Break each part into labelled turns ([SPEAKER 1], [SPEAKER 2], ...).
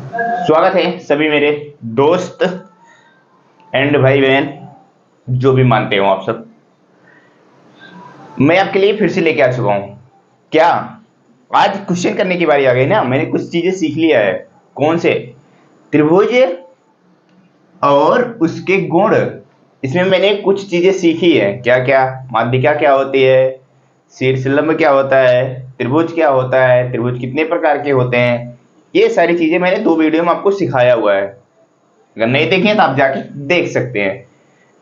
[SPEAKER 1] स्वागत है सभी मेरे दोस्त एंड भाई बहन जो भी मानते हो आप सब। मैं आपके लिए फिर से लेके आ चुका हूं। क्या आज क्वेश्चन करने की बारी आ गई ना। मैंने कुछ चीजें सीख लिया है। कौन से? त्रिभुज और उसके गुण। इसमें मैंने कुछ चीजें सीखी है। क्या क्या? माध्यिका क्या होती है, शीर्षलंब क्या होता है, त्रिभुज क्या होता है, त्रिभुज कितने प्रकार के होते हैं, ये सारी चीजें मैंने 2 वीडियो में आपको सिखाया हुआ है। अगर नहीं देखे तो आप जाके देख सकते हैं।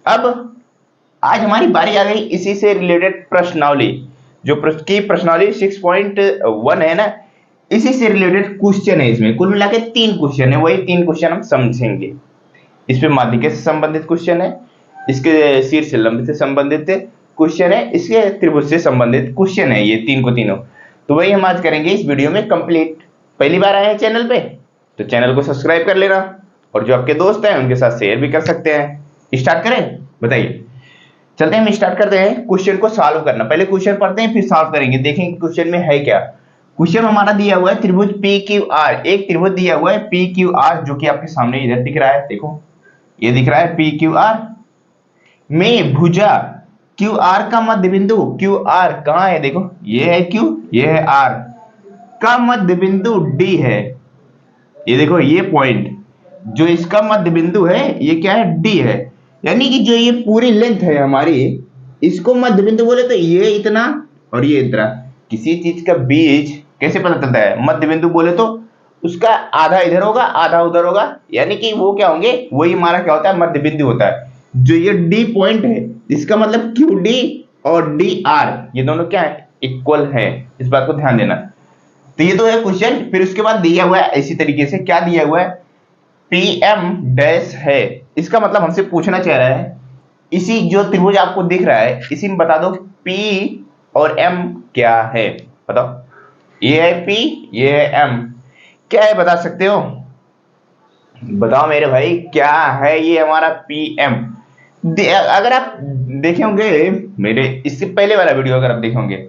[SPEAKER 1] अब आज हमारी बारी आ गई इसी से रिलेटेड प्रश्नावली। जो प्रश्नावली 6.1 है ना, इसी से रिलेटेड क्वेश्चन है। इसमें कुल मिला के 3 क्वेश्चन है। वही 3 क्वेश्चन हम समझेंगे। इसमें माध्यिका से संबंधित क्वेश्चन है, इसके शीर्ष लंब से संबंधित क्वेश्चन है, इसके त्रिभुज से संबंधित क्वेश्चन है। ये तीन को तीनों तो वही हम आज करेंगे इस वीडियो में कंप्लीट। पहली बार आए हैं चैनल पे तो चैनल को सब्सक्राइब कर लेना, और जो आपके दोस्त हैं उनके साथ शेयर भी कर सकते हैं। स्टार्ट करें? बताइए। चलते हैं, हम स्टार्ट करते हैं क्वेश्चन को सॉल्व करना। पहले क्वेश्चन पढ़ते हैं फिर सॉल्व करेंगे, देखेंगे क्वेश्चन में है क्या। क्वेश्चन हमारा दिया हुआ है त्रिभुज पी क्यू आर। एक त्रिभुज दिया हुआ है पी क्यू आर, जो कि आपके सामने इधर दिख रहा है। देखो ये दिख रहा है पी क्यू आर में भुजा क्यू आर का मध्य बिंदु। क्यू आर कहां है? देखो ये है क्यू, ये है आर का मध्य बिंदु डी है। ये देखो ये पॉइंट जो इसका मध्य बिंदु है ये क्या है? डी है। यानी कि जो ये पूरी लेंथ है हमारी, इसको मध्य बिंदु बोले तो ये इतना और ये इतना। किसी चीज का बीज कैसे पता चलता है? मध्य बिंदु बोले तो उसका आधा इधर होगा आधा उधर होगा, यानी कि वो क्या होंगे? वही हमारा क्या होता है? मध्य बिंदु होता है। जो ये डी पॉइंट है इसका मतलब क्यू डी और डी आर ये दोनों क्या है? इक्वल है। इस बात को ध्यान देना। तो ये तो है क्वेश्चन। फिर उसके बाद दिया हुआ है इसी तरीके से, क्या दिया हुआ है? पी एम डैश है। इसका मतलब हमसे पूछना चाह रहा है, इसी जो त्रिभुज आपको दिख रहा है इसी में बता दो पी और एम क्या है। बताओ, ये है पी ये है एम, क्या है बता सकते हो? बताओ मेरे भाई, क्या है ये हमारा पी एम? अगर आप देखे होंगे मेरे इससे पहले वाला वीडियो, अगर आप देखे होंगे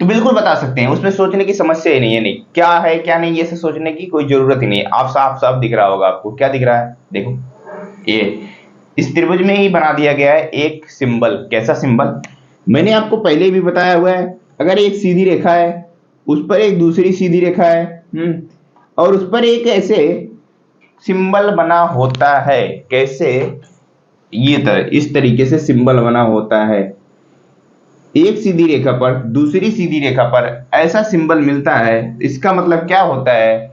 [SPEAKER 1] तो बिल्कुल बता सकते हैं। उसमें सोचने की समस्या ही नहीं है। नहीं क्या है क्या नहीं, ये से सोचने की कोई जरूरत ही नहीं है। आप साफ साफ दिख रहा होगा आपको। क्या दिख रहा है? देखो ये इस त्रिभुज में ही बना दिया गया है एक सिंबल। कैसा सिंबल? मैंने आपको पहले भी बताया हुआ है। अगर एक सीधी रेखा है, उस पर एक दूसरी सीधी रेखा है, और उस पर एक ऐसे सिंबल बना होता है। कैसे? इस तरीके से सिंबल बना होता है। एक सीधी रेखा पर दूसरी सीधी रेखा पर ऐसा सिंबल मिलता है, इसका मतलब क्या होता है?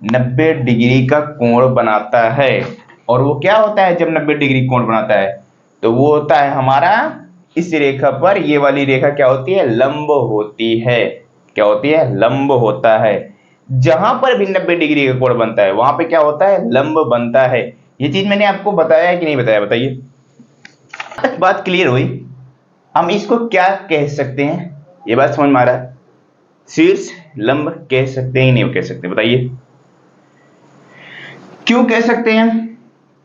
[SPEAKER 1] 90 डिग्री का कोण बनाता है। और वो क्या होता है जब 90 डिग्री कोण बनाता है? तो वो होता है हमारा, इस रेखा पर ये वाली रेखा क्या होती है? लंब होती है। क्या होती है? लंब होता है। जहां पर भी 90 डिग्री का कोण बनता है वहां पे क्या होता है? लंब बनता है। ये चीज मैंने आपको बताया है कि नहीं बताया? बताइए। बात क्लियर हुई? हम इसको क्या कह सकते हैं? ये बात समझ में आ रहा है? शीर्ष लंब कह सकते हैं नहीं कह सकते? बताइए। क्यों कह सकते हैं?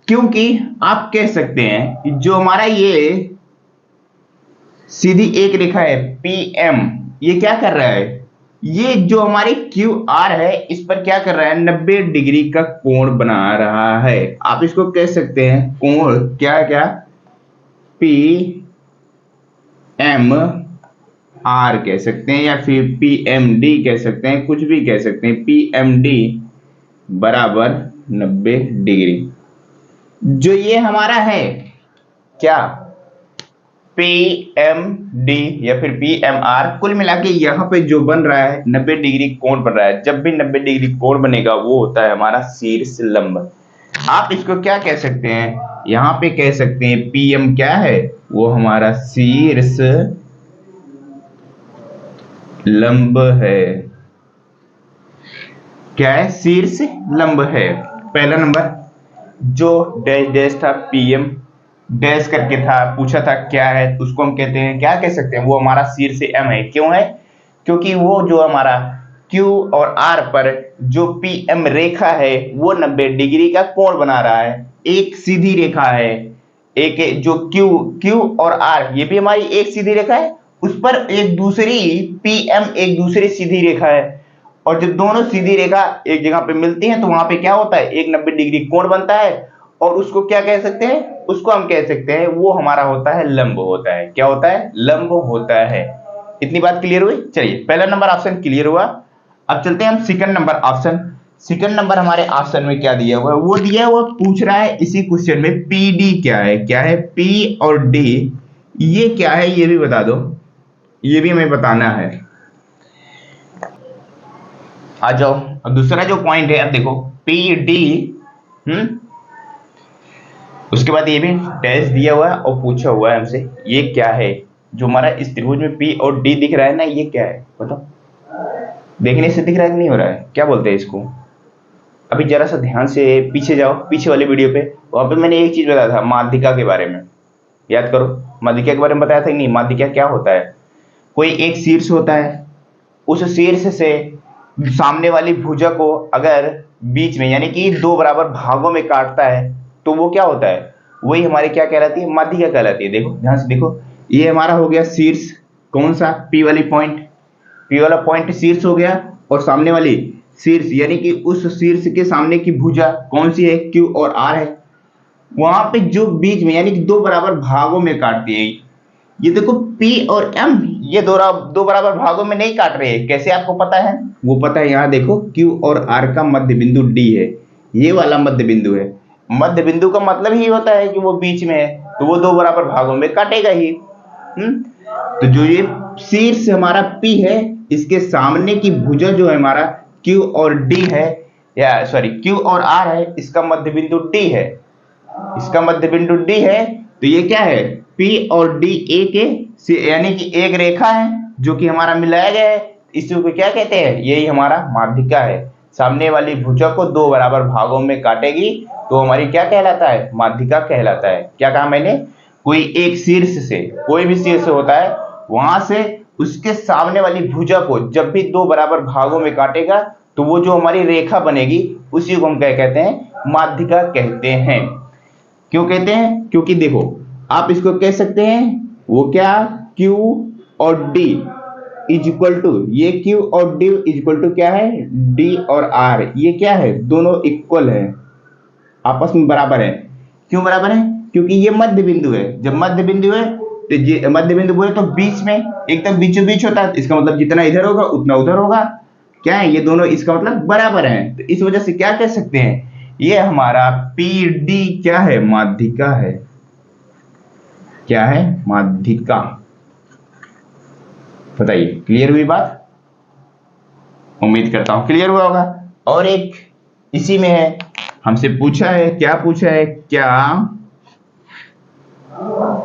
[SPEAKER 1] क्योंकि आप कह सकते हैं कि जो हमारा ये सीधी एक रेखा है पी एम, ये क्या कर रहा है? ये जो हमारी क्यू आर है इस पर क्या कर रहा है? 90 डिग्री का कोण बना रहा है। आप इसको कह सकते हैं कोण क्या क्या? पी एम आर कह सकते हैं, या फिर पी एम डी कह सकते हैं, कुछ भी कह सकते हैं। पी एम डी बराबर 90 डिग्री। जो ये हमारा है क्या? पी एम डी या फिर पी एम आर, कुल मिला के यहां पे जो बन रहा है 90 डिग्री कोण बन रहा है। जब भी 90 डिग्री कोण बनेगा वो होता है हमारा शीर्ष लंब। आप इसको क्या कह सकते हैं? यहां पे कह सकते हैं पी एम क्या है? वो हमारा शीर्ष लंब है। क्या है? शीर्ष लंब है। पहला नंबर जो डैश डैश था, पीएम डैश करके था, पूछा था क्या है, उसको हम कहते हैं, क्या कह सकते हैं? वो हमारा शीर्ष एम है। क्यों है? क्योंकि वो जो हमारा क्यू और आर पर जो पीएम रेखा है वो 90 डिग्री का कोण बना रहा है। एक सीधी रेखा है, एक जो क्यू क्यू और आर ये भी हमारी एक सीधी रेखा है, उस पर एक दूसरी पीएम एक दूसरी सीधी रेखा है। और जब दोनों सीधी रेखा एक जगह पे मिलती हैं तो वहां पे क्या होता है, एक 90 डिग्री कोण बनता है, और उसको क्या कह सकते हैं, उसको हम कह सकते हैं वो हमारा होता है लंब होता है। क्या होता है, लंब होता है। इतनी बात क्लियर हुई। चलिए पहला नंबर ऑप्शन क्लियर हुआ। अब चलते हैं हम second number option. Second number हमारे ऑप्शन में क्या दिया हुआ है, वो दिया हुआ पूछ रहा है इसी क्वेश्चन में पी डी क्या है। क्या है, पी और डी ये क्या है, ये भी बता दो, ये भी हमें बताना है। आ जाओ। अब दूसरा जो पॉइंट है, अब देखो पी डी, उसके बाद ये भी डैश दिया हुआ है और पूछा हुआ है हमसे ये क्या है, जो हमारा इस त्रिभुज में पी और डी दिख रहा है ना, ये क्या है बताओ। देखने से दिख रहा है कि नहीं हो रहा है, क्या बोलते हैं इसको। अभी जरा सा ध्यान से पीछे जाओ, पीछे वाले वीडियो पे, वहां पे मैंने एक चीज बताया था माध्यिका के बारे में, याद करो। माध्यिका के बारे में बताया था कि नहीं। माध्यिका क्या होता है, कोई एक शीर्ष होता है, उस शीर्ष से सामने वाली भुजा को अगर बीच में यानी कि दो बराबर भागों में काटता है तो वो क्या होता है, वही हमारी क्या कहलाती है, माध्यिका कहलाती है। देखो ध्यान से देखो, ये हमारा हो गया शीर्ष, कौन सा, पी वाली पॉइंट, पी वाला पॉइंट शीर्ष हो गया, और सामने वाली शीर्ष यानी कि उस शीर्ष के सामने की भुजा कौन सी है, क्यू और आर है। वहां पे जो बीच में यानी कि दो बराबर भागों में काटती है, ये देखो P और M ये दो बराबर भागों में नहीं काट रहे हैं। कैसे आपको पता है, वो पता है, यहाँ देखो Q और R का मध्य बिंदु D है, ये वाला मध्य बिंदु है। मध्य बिंदु का मतलब ही होता है कि वो बीच में है, तो वो दो बराबर भागों में काटेगा ही। तो जो ये शीर्ष हमारा P है, इसके सामने की भुजा जो है हमारा Q और D है, या सॉरी Q और R है, इसका मध्य बिंदु D है, इसका मध्य बिंदु D है। तो ये क्या है, P और D एक यानी कि एक रेखा है जो कि हमारा मिलाया गया है, इसी को क्या कहते हैं, यही हमारा माध्यिका है। सामने वाली भुजा को दो बराबर भागों में काटेगी तो हमारी क्या कहलाता है, माध्यिका कहलाता है। क्या कहा मैंने, कोई एक शीर्ष से, कोई भी शीर्ष होता है, वहां से उसके सामने वाली भुजा को जब भी दो बराबर भागों में काटेगा तो वो जो हमारी रेखा बनेगी उसी को हम क्या कहते हैं, माध्यिका कहते हैं। क्यों कहते हैं, क्योंकि देखो आप इसको कह सकते हैं वो क्या, Q और D इज इक्वल टू, ये Q और D इज इक्वल टू क्या है, D और R, ये क्या है, दोनों इक्वल है, आपस में बराबर है। क्यों बराबर है, क्योंकि ये मध्य बिंदु है। जब मध्य बिंदु है तो मध्य बिंदु बोले तो बीच में एकदम बीचों बीच होता है, इसका मतलब जितना इधर होगा उतना उधर होगा। क्या है, ये दोनों इसका मतलब बराबर है, तो इस वजह से क्या कह सकते हैं, ये हमारा पी डी क्या है, माध्यिका है। क्या है, माध्यिका। बताइए क्लियर हुई बात, उम्मीद करता हूं क्लियर हुआ होगा। और एक इसी में है, हमसे पूछा है, क्या पूछा है,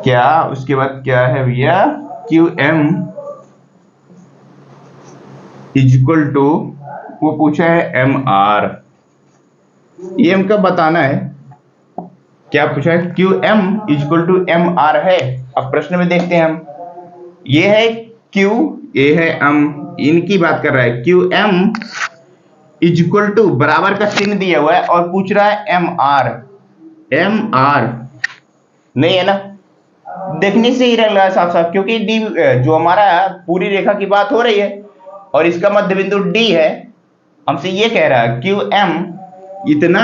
[SPEAKER 1] क्या उसके बाद क्या है भैया, Q M is equal to, वो पूछा है एम आर, ये हमको बताना है। क्या पूछा है, Q M is equal to M R है। अब प्रश्न में देखते हैं हम, ये है क्यू, ये है एम, इनकी बात कर रहा है। Q M is equal to बराबर का चिन्ह दिया हुआ है और पूछ रहा है एम आर। एम आर नहीं है ना, देखने से ही लग रहा है साफ साफ, क्योंकि डी जो हमारा पूरी रेखा की बात हो रही है और इसका मध्य बिंदु डी है। हमसे ये कह रहा है क्यू एम इतना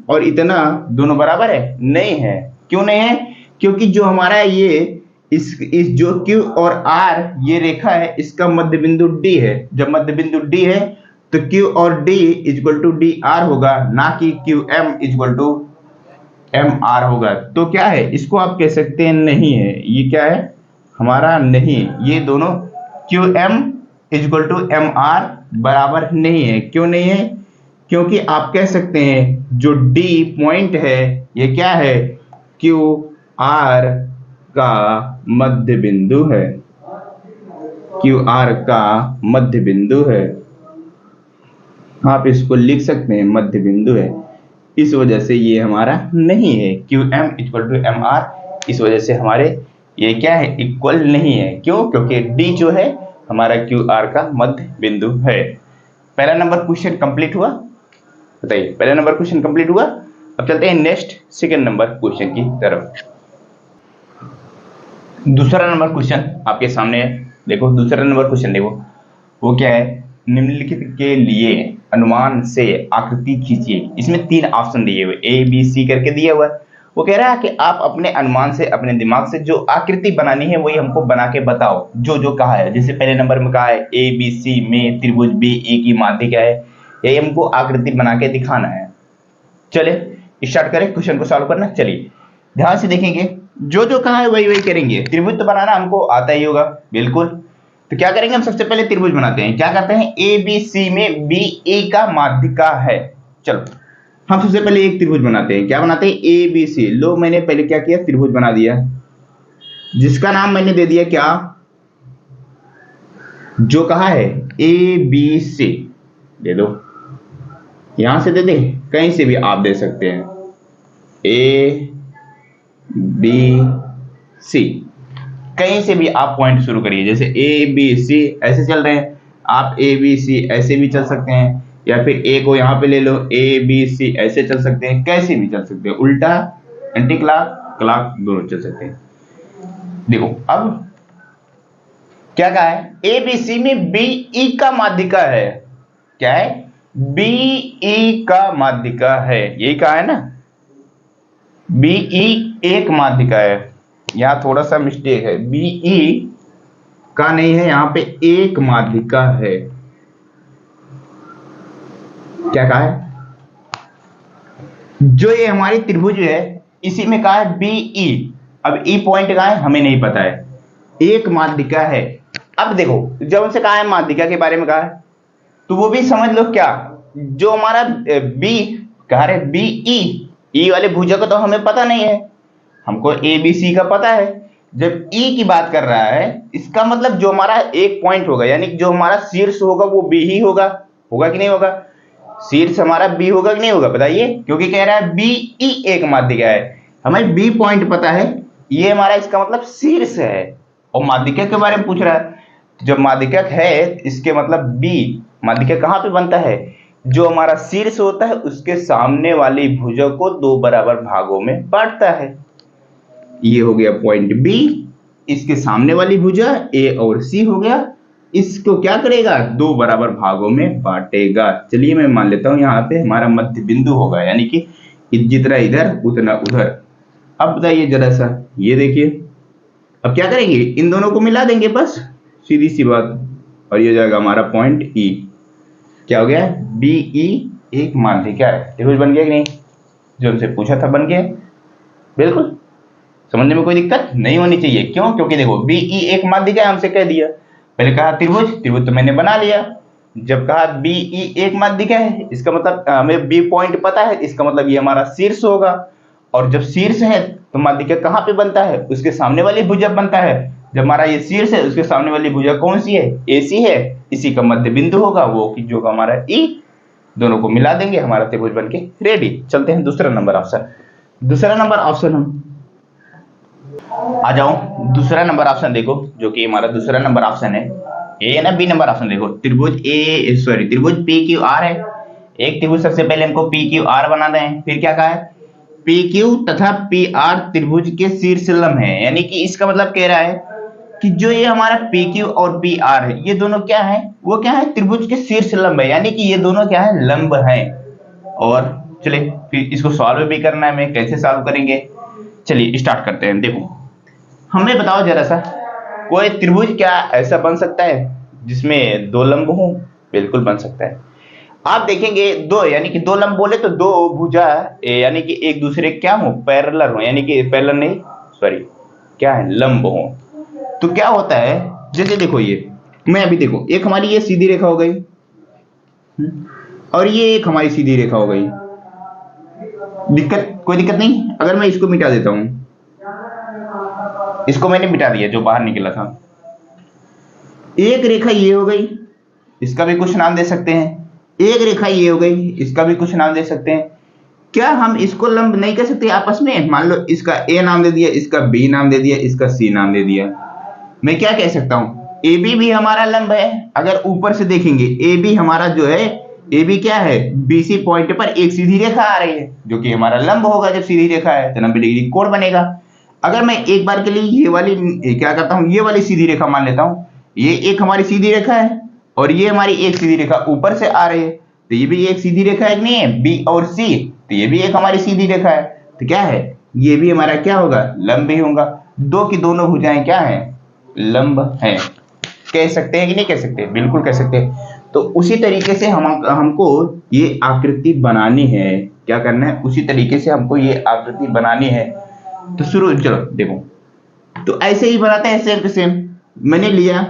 [SPEAKER 1] और इतना दोनों बराबर है, नहीं है। क्यों नहीं है, क्योंकि जो हमारा ये इस जो Q और R ये रेखा है, इसका मध्य बिंदु D है। जब मध्य बिंदु D है तो Q और D equal to D R होगा, ना कि QM इक्वल टू MR होगा। तो क्या है, इसको आप कह सकते हैं नहीं है, ये क्या है हमारा नहीं, ये दोनों QM इक्वल टू MR बराबर नहीं है। क्यों नहीं है, क्योंकि आप कह सकते हैं जो D पॉइंट है ये क्या है, QR का मध्य बिंदु है, QR का मध्य बिंदु है। आप इसको लिख सकते हैं मध्य बिंदु है, इस वजह से ये हमारा नहीं है। QM इक्वल टू MR, इस वजह से हमारे ये क्या है, इक्वल नहीं है। क्यों, क्योंकि D जो है हमारा QR का मध्य बिंदु है। पहला नंबर क्वेश्चन कंप्लीट हुआ। बताइए, पहला नंबर क्वेश्चन कंप्लीट हुआ। अब चलते हैं नेक्स्ट सेकंड नंबर क्वेश्चन की तरफ। दूसरा नंबर क्वेश्चन आपके सामने है, देखो दूसरा नंबर क्वेश्चन देखो, वो क्या है, निम्नलिखित के लिए अनुमान से आकृति खींचिए। इसमें 3 ऑप्शन दिए हुए, ए बी सी करके दिया हुआ है। वो कह रहा है कि आप अपने अनुमान से, अपने दिमाग से जो आकृति बनानी है वही हमको बना के बताओ, जो जो कहा है। जैसे पहले नंबर में कहा है ए बी सी में त्रिभुज बी ई की माध्य क्या है, यही हमको आकृति बना के दिखाना है। चले स्टार्ट करें क्वेश्चन को सॉल्व करना। चलिए ध्यान से देखेंगे, जो जो कहा है वही वही करेंगे। त्रिभुज तो बनाना हमको आता ही होगा बिल्कुल। तो क्या करेंगे, हम सबसे पहले त्रिभुज बनाते हैं। क्या करते हैं, ए बी सी में बी ए का माध्य का है। चलो हम सबसे पहले एक त्रिभुज बनाते हैं। क्या बनाते हैं, ए बी सी। लो मैंने पहले क्या किया, त्रिभुज बना दिया, जिसका नाम मैंने दे दिया क्या, जो कहा है ए बी सी दे दो। यहां से दे दे, कहीं से भी आप दे सकते हैं, ए बी सी कहीं से भी आप पॉइंट शुरू करिए। जैसे ए बी सी ऐसे चल रहे हैं, आप ए बी सी ऐसे भी चल सकते हैं, या फिर ए को यहां पे ले लो, ए बी सी ऐसे चल सकते हैं, कैसे भी चल सकते हैं, उल्टा एंटी क्लॉक क्लॉक दोनों चल सकते हैं। देखो अब क्या कहा है, ए बी सी में बी ई का माध्यिका है। क्या है, बी ई का माध्यिका है, यही कहा है ना, बी ई एक माध्यिका है। यहां थोड़ा सा मिस्टेक है, बी ई का नहीं है, यहां पे एक माध्यिका है। क्या कहा है, जो ये हमारी त्रिभुज है इसी में कहा है बी ई। अब ई पॉइंट कहा है हमें नहीं पता है, एक माध्यिका है। अब देखो जब उनसे कहा है माध्यिका के बारे में कहा है, तो वो भी समझ लो क्या, जो हमारा बी कहा है बी ई वाले भुजा को तो हमें पता नहीं है, हमको ए बी सी का पता है। जब ई की बात कर रहा है, इसका मतलब जो हमारा एक पॉइंट होगा, यानी जो हमारा शीर्ष होगा वो बी ही होगा। होगा कि नहीं होगा, शीर्ष हमारा बी होगा कि नहीं होगा बताइए, क्योंकि कह रहा है बी ई एक माध्यिका है, हमें बी पॉइंट पता है, ये हमारा इसका मतलब शीर्ष है। और माध्यिका के बारे में पूछ रहा है, जब माध्यिका है इसके मतलब बी, माध्यिका कहां पे बनता है, जो हमारा शीर्ष होता है उसके सामने वाली भुजा को 2 बराबर भागों में बांटता है। ये हो गया पॉइंट बी, इसके सामने वाली भुजा ए और सी हो गया, इसको क्या करेगा, 2 बराबर भागों में बांटेगा। चलिए मैं मान लेता हूं यहाँ पे हमारा मध्य बिंदु होगा, यानी कि जितना इधर उतना उधर। अब बताइए जरा सा, ये देखिए, अब क्या करेंगे, इन दोनों को मिला देंगे बस, सीधी सी बात, और ये जाएगा हमारा पॉइंट ई। क्या हो गया, बी ई एक माध्यिका है। त्रिभुज बन गया कि नहीं, जो हमसे पूछा था बन गया बिल्कुल। समझने में कोई दिक्कत नहीं होनी चाहिए, क्यों, क्योंकि देखो बी ई एक माध्यिका है, हमसे कह दिया। पहले कहा त्रिभुज, त्रिभुज तो मैंने बना लिया। जब कहा बी ई एक माध्यिका है, इसका मतलब हमें बी पॉइंट पता है, इसका मतलब ये हमारा शीर्ष होगा। और जब शीर्ष है तो माध्यिका कहां पे बनता है, उसके सामने वाली भुजा बनता है। जब हमारा ये शीर्ष है, उसके सामने वाली भुजा कौन सी है, ए सी है, इसी का मध्य बिंदु होगा वो कि जो हमारा ई। दोनों को मिला देंगे, हमारा त्रिभुज बन के रेडी। चलते हैं दूसरा नंबर ऑप्शन। दूसरा नंबर ऑप्शन हम आ जाओ, दूसरा नंबर ऑप्शन देखो, जो कि हमारा दूसरा नंबर ऑप्शन है, ए ना बी नंबर ऑप्शन देखो, त्रिभुज त्रिभुज पी क्यू आर है। एक त्रिभुज सबसे पहले हमको पी क्यू आर बना दें, फिर क्या कहा है, पी क्यू तथा पी आर त्रिभुज के शीर्ष लंब है। यानी कि इसका मतलब कह रहा है कि जो ये हमारा पी क्यू और पी आर है, ये दोनों क्या है, वो क्या है, त्रिभुज के शीर्ष लंब है, यानी कि ये दोनों क्या है, लंब है। और चलिए फिर इसको सॉल्व भी करना है, मैं कैसे सॉल्व करेंगे, चलिए स्टार्ट करते हैं। देखो हमें बताओ जरा सा, कोई त्रिभुज क्या ऐसा बन सकता है जिसमें 2 लंब हो, बिल्कुल बन सकता है। आप देखेंगे दो, यानी कि 2 लंब बोले तो 2 भुजा यानी कि एक दूसरे क्या हो, पैरेलल हो, यानी कि पैरेलल नहीं सॉरी क्या है, लंब हो। तो क्या होता है, जैसे देखो ये मैं अभी देखो, एक हमारी ये सीधी रेखा हो गई, और ये एक हमारी सीधी रेखा हो गई। कोई दिक्कत नहीं, अगर मैं इसको मिटा देता हूं, इसको मैंने मिटा दिया जो बाहर निकला था, एक रेखा ये हो गई, इसका भी कुछ नाम दे सकते हैं। एक रेखा ये हो गई, इसका भी कुछ नाम दे सकते हैं। क्या हम इसको लंब नहीं कह सकते आपस में, मान लो इसका ए नाम दे दिया, इसका बी नाम दे दिया, इसका सी नाम दे दिया। मैं क्या कह सकता हूं, ए बी भी हमारा लंब है। अगर ऊपर से देखेंगे ए बी हमारा जो है, ए बी क्या है, बी सी पॉइंट पर एक सीधी रेखा आ रही है, जो कि हमारा लंब होगा। जब सीधी रेखा है तो 90 डिग्री कोण बनेगा। अगर मैं एक बार के लिए ये वाली क्या करता हूं, ये वाली सीधी रेखा मान लेता हूं, ये एक हमारी सीधी रेखा है, और ये हमारी एक सीधी रेखा ऊपर से आ रही है, तो ये भी एक सीधी रेखा है, नहीं है, बी और सी, तो ये भी एक हमारी सीधी रेखा है, तो क्या है, ये भी हमारा क्या होगा, लंब ही होगा। दो की दोनों भुजाएं क्या है, लंब है। कह सकते हैं कि नहीं कह सकते, बिल्कुल कह सकते हैं। तो उसी तरीके से हमको ये आकृति बनानी है, क्या करना है, उसी तरीके से हमको ये आकृति बनानी है। तो शुरू, चलो देखो, तो ऐसे ही बनाते हैं सेम टू सेम। मैंने लिया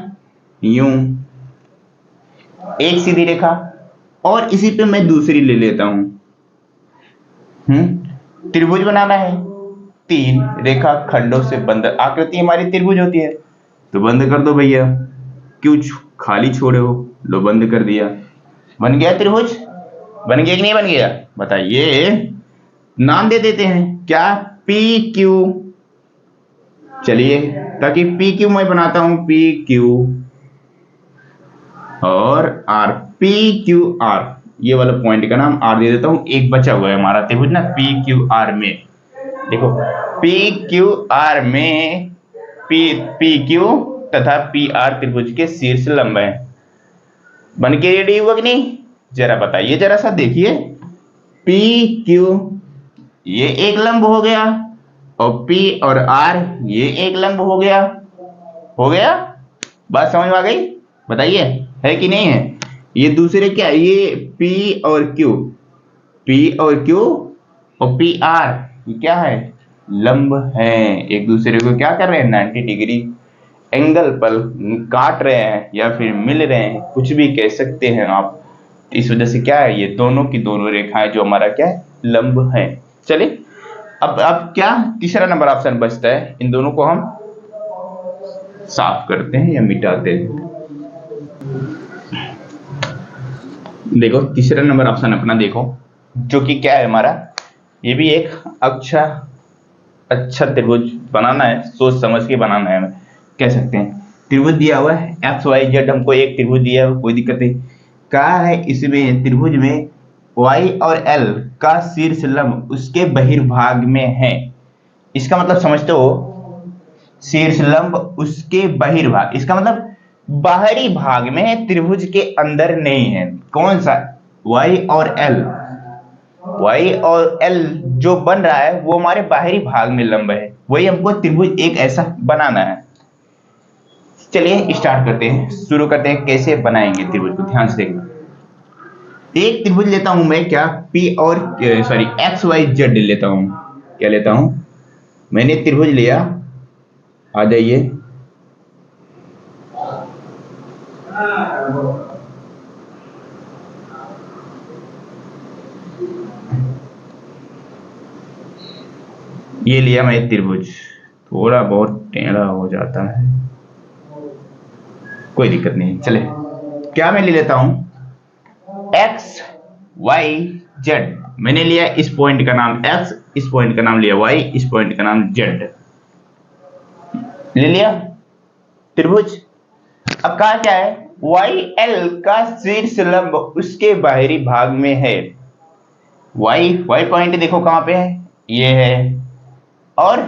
[SPEAKER 1] यूं एक सीधी रेखा, और इसी पे मैं दूसरी ले लेता हूं। त्रिभुज बनाना है, तीन रेखा खंडों से बंद आकृति हमारी त्रिभुज होती है, तो बंद कर दो भैया, क्यों खाली छोड़े हो, लो बंद कर दिया, बन गया त्रिभुज। बन गया कि नहीं बन गया, बताइए। नाम दे देते हैं, क्या, पी क्यू। चलिए, ताकि पी क्यू मैं बनाता हूं, पी क्यू और आर, पी क्यू आर, ये वाला पॉइंट का नाम आर दे देता हूं। एक बचा हुआ है हमारा त्रिभुज ना, पी क्यू आर में, देखो पी क्यू आर में पी क्यू तथा पी आर त्रिभुज के शीर्ष लंब है। बन के रेडी हुआ कि नहीं, जरा बताइए, जरा सा देखिए। पी क्यू ये एक लंब हो गया, और पी और आर ये एक लंब हो गया। हो गया, बात समझ में आ गई, बताइए है कि नहीं है। ये दूसरे क्या, ये पी और क्यू, पी और क्यू और पी आर ये क्या है, लंब है, एक दूसरे को क्या कर रहे हैं, 90 डिग्री एंगल पर काट रहे हैं, या फिर मिल रहे हैं, कुछ भी कह सकते हैं आप। इस वजह से क्या है, ये दोनों की दोनों रेखाएं जो हमारा क्या है, लंब है। चलिए, अब क्या तीसरा नंबर ऑप्शन बचता है, इन दोनों को हम साफ करते हैं या मिटाते हैं। देखो तीसरा नंबर ऑप्शन अपना देखो, जो कि क्या है हमारा, ये भी एक अच्छा त्रिभुज बनाना है, सोच समझ के बनाना है, कह सकते हैं। त्रिभुज दिया हुआ है एक्स वाई जेड, हमको एक त्रिभुज दिया है, कोई दिक्कत नहीं। कहा है इसमें त्रिभुज में y और l का शीर्ष लंब उसके बहिर्भाग में है। इसका मतलब समझते हो, शीर्ष लंब उसके बहिर्भाग, इसका मतलब बाहरी भाग में है, त्रिभुज के अंदर नहीं है। कौन सा, y और l, y और l जो बन रहा है वो हमारे बाहरी भाग में लंब है, वही हमको त्रिभुज एक ऐसा बनाना है। चलिए स्टार्ट करते हैं, शुरू करते हैं, कैसे बनाएंगे त्रिभुज को, ध्यान से देखना। एक त्रिभुज लेता हूं मैं, क्या, पी और एक्स वाई जेड लेता हूं। क्या लेता हूं, मैंने त्रिभुज लिया, आ जाइए, ये लिया मैं त्रिभुज, थोड़ा बहुत टेढ़ा हो जाता है, कोई दिक्कत नहीं, चले। क्या मैं ले लेता हूं, एक्स वाई जेड, मैंने लिया इस पॉइंट का नाम x, इस पॉइंट का नाम लिया y, इस पॉइंट का नाम z, ले लिया त्रिभुज। अब कहा क्या है, YL का शीर्ष लंब उसके बाहरी भाग में है। y पॉइंट देखो कहां पे है, ये है, और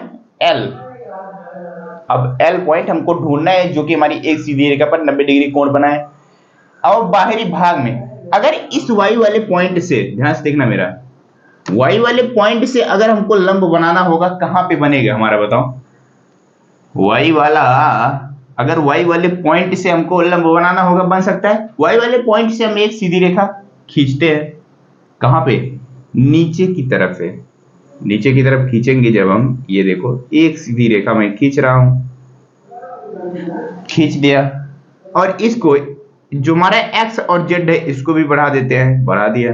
[SPEAKER 1] L, अब L पॉइंट हमको ढूंढना है, जो कि हमारी एक सीधी रेखा पर 90 डिग्री कोण बनाए। अब बाहरी भाग में, अगर इस y वाले पॉइंट से, ध्यान से देखना मेरा, y वाले पॉइंट से अगर हमको लंब बनाना होगा, कहां पे बनेगा हमारा, बताओ। y वाला, अगर y वाले पॉइंट से हमको लंब बनाना होगा, बन सकता है। y वाले पॉइंट से हम एक सीधी रेखा खींचते हैं, कहां पे, नीचे की तरफ है, नीचे की तरफ खींचेंगे जब हम, ये देखो एक सीधी रेखा मैं खींच रहा हूं, खींच दिया, और इसको जो हमारा x और z है इसको भी बढ़ा देते हैं, बढ़ा दिया,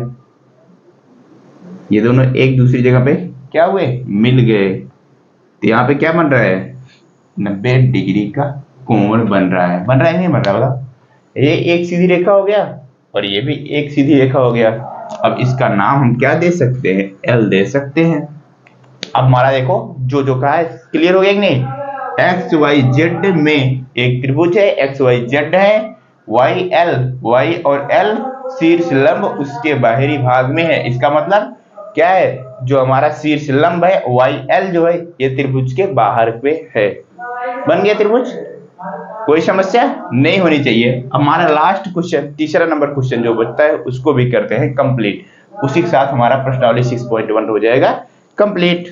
[SPEAKER 1] ये दोनों एक दूसरी जगह पे क्या हुए, मिल गए। तो यहाँ पे क्या बन रहा है, 90 डिग्री का कोण बन रहा है, बन रहा है नहीं बन रहा, बताओ। ये एक सीधी रेखा हो गया, और ये भी एक सीधी रेखा हो गया। अब इसका नाम हम क्या दे सकते हैं, L दे सकते हैं। अब हमारा देखो जो कहा है, क्लियर हो गया कि नहीं। एक्स वाई जेड में एक त्रिभुज है, एक्स वाई जेड है, y और L शीर्ष लंब उसके बाहरी भाग में है। इसका मतलब क्या है, जो हमारा शीर्ष लंब है YL जो है, ये त्रिभुज के बाहर पे है। बन गया त्रिभुज, कोई समस्या नहीं होनी चाहिए। हमारा लास्ट क्वेश्चन, तीसरा नंबर क्वेश्चन जो बचता है उसको भी करते हैं कंप्लीट। उसी के साथ हमारा प्रश्नावली 6.1 हो जाएगा कंप्लीट।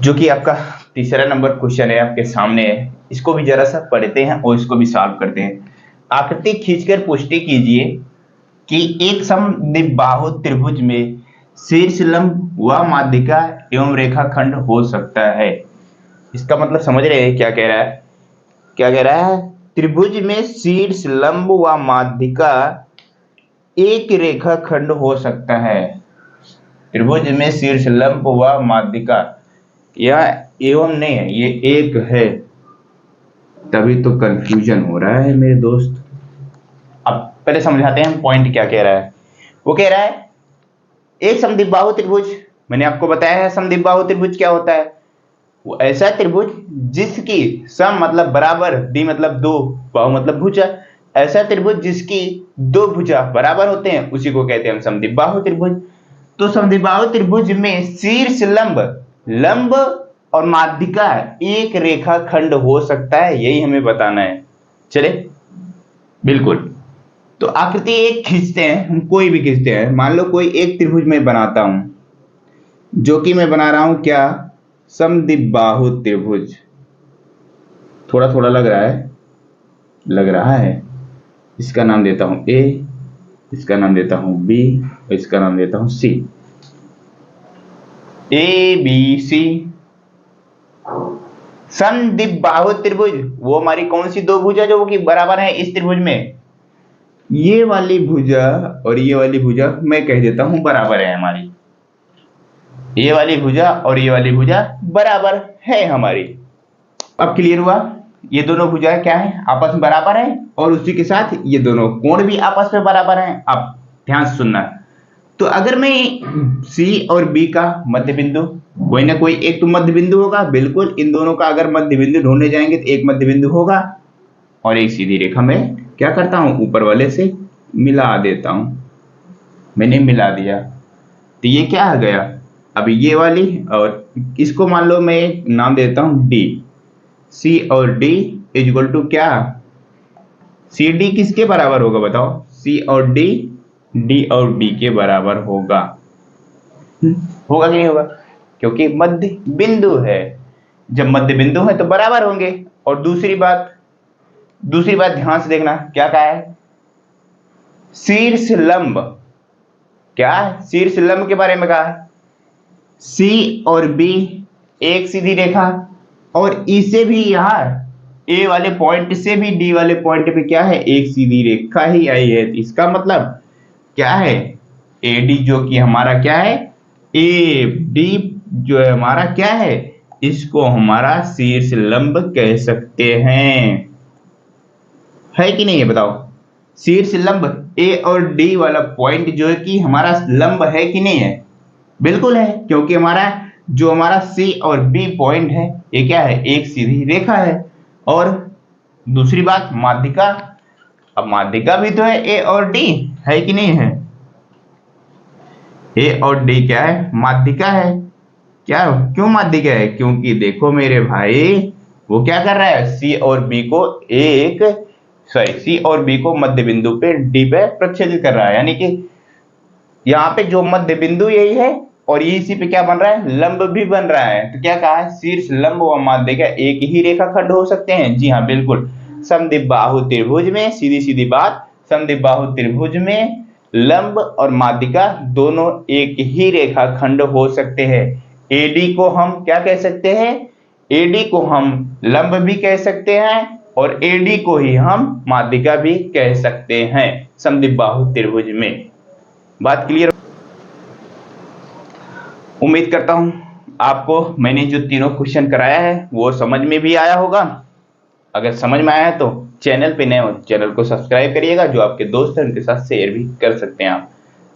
[SPEAKER 1] जो कि आपका तीसरा नंबर क्वेश्चन है आपके सामने है, इसको भी जरा सा पढ़ते हैं और इसको भी सॉल्व करते हैं। आकृति खींचकर पुष्टि कीजिए कि एक समद्विबाहु त्रिभुज में शीर्ष लंब व माध्यिका एवं रेखाखंड हो सकता है। इसका मतलब समझ रहे हैं क्या कह रहा है? क्या कह रहा है? त्रिभुज में शीर्ष लंब व माध्यिका एक रेखाखंड हो सकता है। त्रिभुज में शीर्ष लंब व माध्यिका, यह एवं नहीं है, ये एक है, तभी तो कंफ्यूजन हो रहा है मेरे दोस्त। अब पहले समझाते हैं पॉइंट क्या कह रहा है। वो कह रहा है एक समद्विबाहु त्रिभुज, मैंने आपको बताया है समद्विबाहु त्रिभुज क्या होता है। वो ऐसा त्रिभुज जिसकी सम मतलब बराबर, दी मतलब दो, बाहु मतलब भुजा, ऐसा त्रिभुज जिसकी दो भुजा बराबर होते हैं उसी को कहते हैं हम समद्विबाहु त्रिभुज। तो समद्विबाहु त्रिभुज में शीर्ष लंब और माध्यिका एक रेखाखंड हो सकता है, यही हमें बताना है। चले बिल्कुल। तो आकृति एक खींचते हैं हम, कोई भी खींचते हैं। मान लो कोई एक त्रिभुज में बनाता हूं, जो कि मैं बना रहा हूं क्या? समद्विबाहु त्रिभुज। थोड़ा थोड़ा लग रहा है। इसका नाम देता हूं ए, इसका नाम देता हूं बी, इसका नाम देता हूं सी। ए बी सी समद्विबाहु त्रिभुज, वो हमारी कौन सी दो भुजा जो कि बराबर है इस त्रिभुज में? ये वाली भुजा और ये वाली भुजा मैं कह देता हूं बराबर है हमारी। ये वाली भुजा और ये वाली भुजा बराबर है हमारी। अब क्लियर हुआ? ये दोनों भुजाएं क्या है? आपस में बराबर है, और उसी के साथ ये दोनों कोण भी आपस में बराबर हैं। अब ध्यान से सुनना। तो अगर मैं सी और बी का मध्य बिंदु, कोई ना कोई एक तो मध्य बिंदु होगा, बिल्कुल इन दोनों का अगर मध्य बिंदु ढूंढने जाएंगे तो एक मध्य बिंदु होगा, और एक सीधी रेखा में क्या करता हूं? ऊपर वाले से मिला देता हूं। मैंने मिला दिया तो ये क्या आ गया? अब ये वाली, और इसको मान लो मैं एक नाम देता हूं डी। सी और डी इज इक्वल टू क्या? सी डी किसके बराबर होगा बताओ? सी और डी और डी के बराबर होगा। होगा कि नहीं होगा? क्योंकि मध्य बिंदु है। जब मध्य बिंदु है तो बराबर होंगे। और दूसरी बात ध्यान से देखना, क्या कहा है? शीर्ष लंब। क्या? शीर्ष लंब के बारे में कहा है। सी और बी एक सीधी रेखा, और इसे भी यहां ए वाले पॉइंट से भी डी वाले पॉइंट पे क्या है? एक सीधी रेखा ही आई है। इसका मतलब क्या है? एडी जो कि हमारा क्या है? ए डी जो है हमारा क्या है? इसको हमारा शीर्ष लंब कह सकते हैं। है कि नहीं है बताओ? शीर्ष लंब ए और डी वाला पॉइंट जो है कि हमारा लंब है कि नहीं है? बिल्कुल है, क्योंकि हमारा सी और बी पॉइंट है, ये क्या है? एक सीधी रेखा है। और दूसरी बात माध्यिका, अब माध्यिका भी तो है ए और डी, है कि नहीं है? ए और डी क्या है? माध्यिका है। क्या? क्यों माध्यिका है? क्योंकि देखो मेरे भाई, वो क्या कर रहा है? सी और बी को मध्य बिंदु पे डी पे प्रक्षेपित कर रहा है, यानी कि यहाँ पे जो मध्य बिंदु यही है, और ये इसी पे क्या बन रहा है? लंब भी बन रहा है। तो क्या कहा है? शीर्ष लंब व माध्यिका एक ही रेखाखंड हो सकते हैं। जी हाँ बिल्कुल। समद्विबाहु त्रिभुज में, सीधी सीधी बात, समद्विबाहु त्रिभुज में लंब और माध्यिका दोनों एक ही रेखाखंड हो सकते हैं। एडी को हम क्या कह सकते हैं? एडी को हम लंब भी कह सकते हैं, और एडी को ही हम माध्यिका भी कह सकते हैं समद्विबाहु त्रिभुज में। बात क्लियर? उम्मीद करता हूं आपको मैंने जो तीनों क्वेश्चन कराया है वो समझ में भी आया होगा। अगर समझ में आया है तो चैनल पे नए हो चैनल को सब्सक्राइब करिएगा, जो आपके दोस्त हैं उनके साथ शेयर भी कर सकते हैं आप।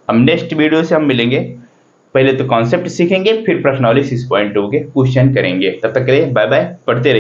[SPEAKER 1] हम नेक्स्ट वीडियो से हम मिलेंगे। पहले तो कॉन्सेप्ट सीखेंगे, फिर प्रश्नावली 6.2 के क्वेश्चन करेंगे। तब तक के लिए बाय बाय, पढ़ते रहिए।